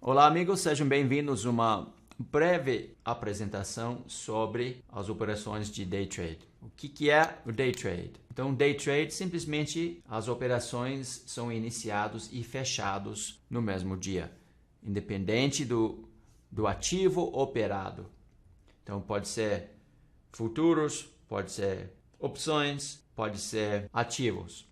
Olá, amigos, sejam bem-vindos a uma breve apresentação sobre as operações de day trade. O que é o day trade? Então, day trade, simplesmente as operações são iniciadas e fechadas no mesmo dia, independente do ativo operado. Então, pode ser futuros, pode ser opções, pode ser ativos.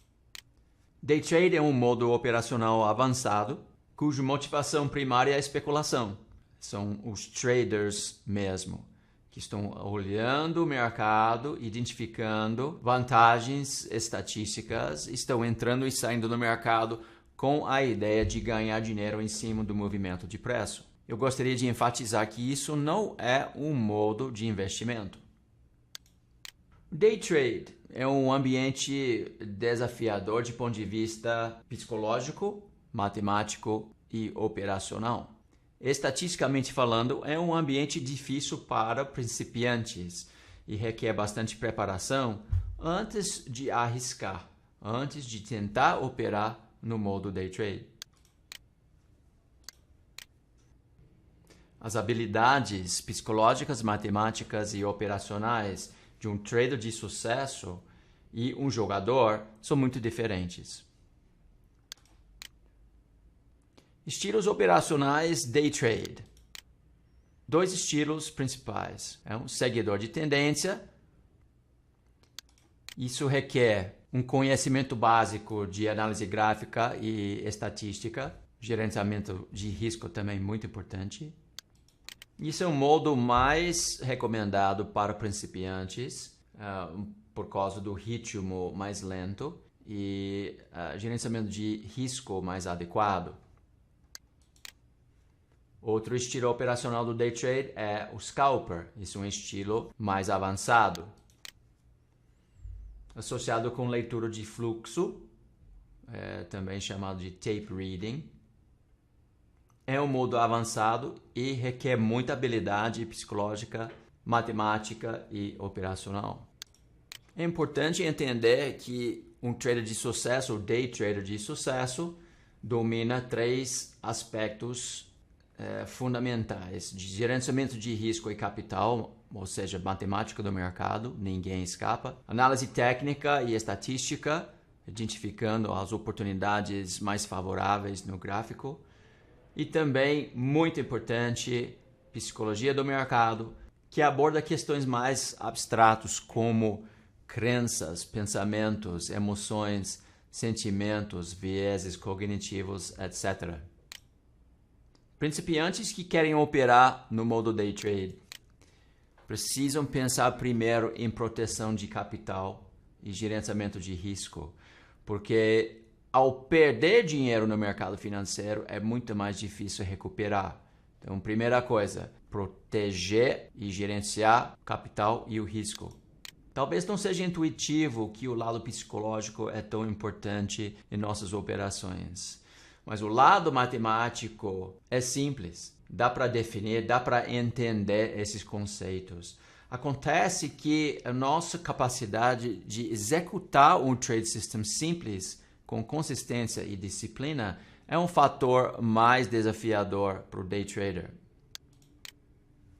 Day trade é um modo operacional avançado, cuja motivação primária é a especulação. São os traders mesmo, que estão olhando o mercado, identificando vantagens estatísticas, estão entrando e saindo do mercado com a ideia de ganhar dinheiro em cima do movimento de preço. Eu gostaria de enfatizar que isso não é um modo de investimento. Day trade é um ambiente desafiador de ponto de vista psicológico, matemático e operacional. Estatisticamente falando, é um ambiente difícil para principiantes e requer bastante preparação antes de arriscar, antes de tentar operar no modo day trade. As habilidades psicológicas, matemáticas e operacionais de um trader de sucesso e um jogador são muito diferentes. Estilos operacionais day trade. Dois estilos principais. É um seguidor de tendência. Isso requer um conhecimento básico de análise gráfica e estatística. Gerenciamento de risco também muito importante. Isso é um modo mais recomendado para principiantes, por causa do ritmo mais lento e gerenciamento de risco mais adequado. Outro estilo operacional do day trade é o scalper. Isso é um estilo mais avançado, associado com leitura de fluxo, também chamado de tape reading. É um modo avançado e requer muita habilidade psicológica, matemática e operacional. É importante entender que um trader de sucesso, o day trader de sucesso, domina três aspectos fundamentais de gerenciamento de risco e capital, ou seja, matemática do mercado, ninguém escapa. Análise técnica e estatística, identificando as oportunidades mais favoráveis no gráfico. E também, muito importante, psicologia do mercado, que aborda questões mais abstratas como crenças, pensamentos, emoções, sentimentos, vieses cognitivos, etc. Principiantes que querem operar no modo day trade precisam pensar primeiro em proteção de capital e gerenciamento de risco, porque ao perder dinheiro no mercado financeiro é muito mais difícil recuperar. Então, primeira coisa, proteger e gerenciar o capital e o risco. Talvez não seja intuitivo que o lado psicológico é tão importante em nossas operações. Mas o lado matemático é simples, dá para definir, dá para entender esses conceitos. Acontece que a nossa capacidade de executar um trade system simples, com consistência e disciplina, é um fator mais desafiador para o day trader.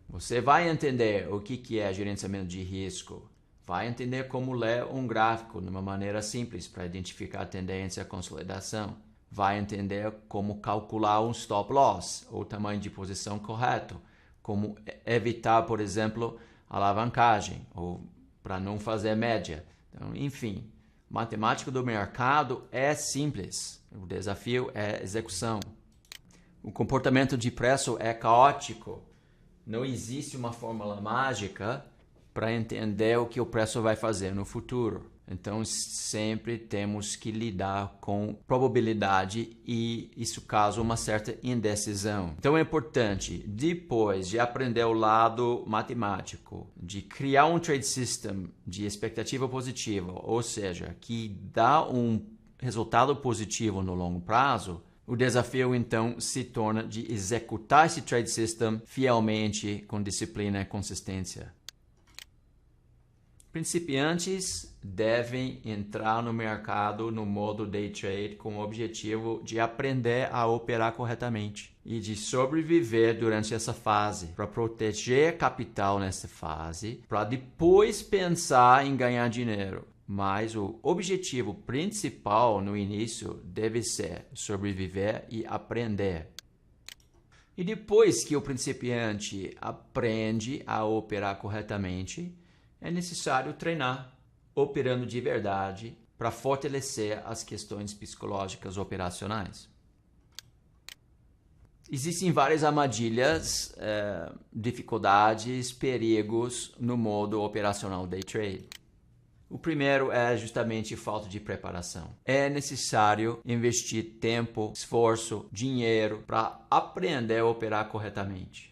Você vai entender o que é gerenciamento de risco, vai entender como ler um gráfico de uma maneira simples para identificar a tendência à consolidação. Vai entender como calcular um stop loss, ou tamanho de posição correto, como evitar, por exemplo, alavancagem, ou para não fazer média. Então, enfim, matemática do mercado é simples, o desafio é execução. O comportamento de preço é caótico, não existe uma fórmula mágica para entender o que o preço vai fazer no futuro. Então, sempre temos que lidar com probabilidade e isso causa uma certa indecisão. Então, é importante, depois de aprender o lado matemático, de criar um trade system de expectativa positiva, ou seja, que dá um resultado positivo no longo prazo, o desafio, então, se torna de executar esse trade system fielmente, com disciplina e consistência. Principiantes devem entrar no mercado no modo day trade com o objetivo de aprender a operar corretamente e de sobreviver durante essa fase, para proteger capital nessa fase, para depois pensar em ganhar dinheiro. Mas o objetivo principal no início deve ser sobreviver e aprender. E depois que o principiante aprende a operar corretamente, é necessário treinar, operando de verdade, para fortalecer as questões psicológicas operacionais. Existem várias armadilhas, dificuldades, perigos no modo operacional day trade. O primeiro é justamente falta de preparação. É necessário investir tempo, esforço, dinheiro para aprender a operar corretamente.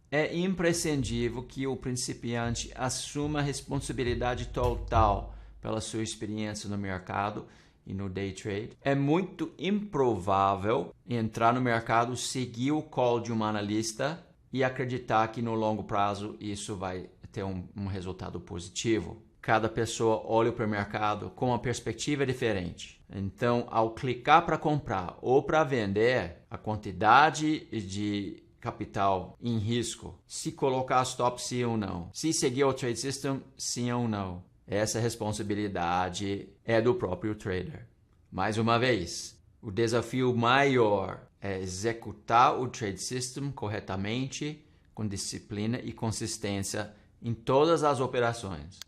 É imprescindível que o principiante assuma a responsabilidade total pela sua experiência no mercado e no day trade. É muito improvável entrar no mercado, seguir o call de um analista e acreditar que no longo prazo isso vai ter um resultado positivo. Cada pessoa olha para o mercado com uma perspectiva diferente. Então, ao clicar para comprar ou para vender, a quantidade de capital em risco, se colocar stop sim ou não, se seguir o trade system sim ou não, essa responsabilidade é do próprio trader. Mais uma vez, o desafio maior é executar o trade system corretamente, com disciplina e consistência em todas as operações.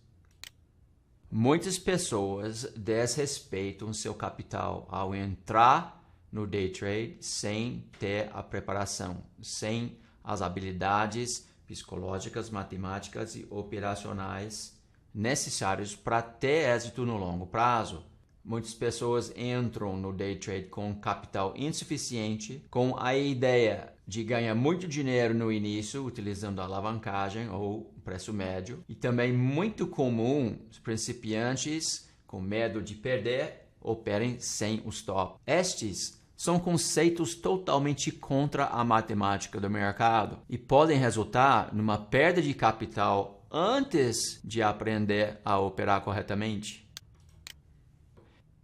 Muitas pessoas desrespeitam seu capital ao entrar no day trade sem ter a preparação, sem as habilidades psicológicas, matemáticas e operacionais necessários para ter êxito no longo prazo. Muitas pessoas entram no day trade com capital insuficiente, com a ideia de ganhar muito dinheiro no início, utilizando alavancagem ou preço médio. E também muito comum os principiantes, com medo de perder, operem sem o stop. Estes são conceitos totalmente contra a matemática do mercado e podem resultar numa perda de capital antes de aprender a operar corretamente.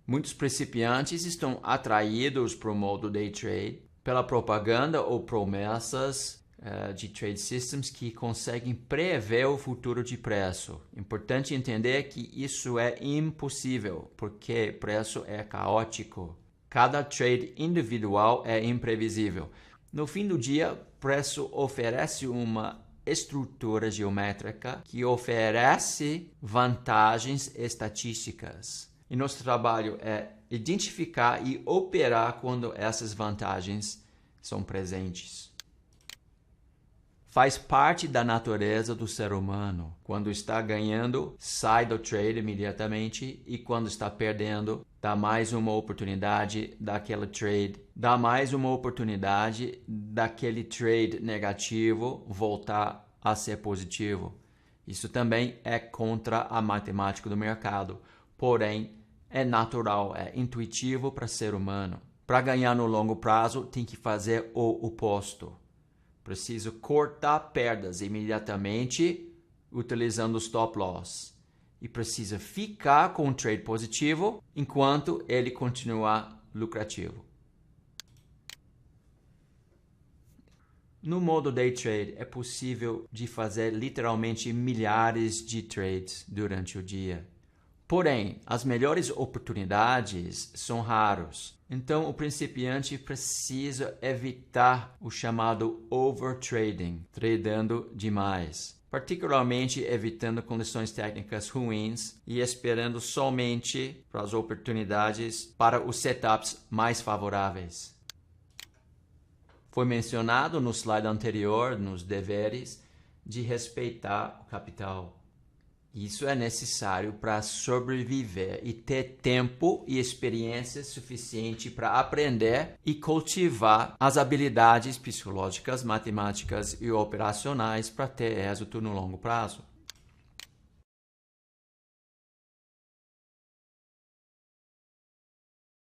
Muitos principiantes estão atraídos para o modo day trade pela propaganda ou promessas de trade systems que conseguem prever o futuro de preço. Importante entender que isso é impossível, porque preço é caótico. Cada trade individual é imprevisível. No fim do dia, preço oferece uma estrutura geométrica que oferece vantagens estatísticas. E nosso trabalho é identificar e operar quando essas vantagens são presentes. Faz parte da natureza do ser humano. Quando está ganhando, sai do trade imediatamente, e quando está perdendo, dá mais uma oportunidade daquele trade, dá mais uma oportunidade daquele trade negativo voltar a ser positivo. Isso também é contra a matemática do mercado, porém é natural, é intuitivo para o ser humano. Para ganhar no longo prazo, tem que fazer o oposto. Preciso cortar perdas imediatamente utilizando o stop loss. E precisa ficar com um trade positivo enquanto ele continuar lucrativo. No modo day trade é possível de fazer literalmente milhares de trades durante o dia. Porém, as melhores oportunidades são raros. Então, o principiante precisa evitar o chamado overtrading, tradando demais, particularmente evitando condições técnicas ruins e esperando somente para as oportunidades para os setups mais favoráveis. Foi mencionado no slide anterior, nos deveres, de respeitar o capital. Isso é necessário para sobreviver e ter tempo e experiência suficiente para aprender e cultivar as habilidades psicológicas, matemáticas e operacionais para ter êxito no longo prazo.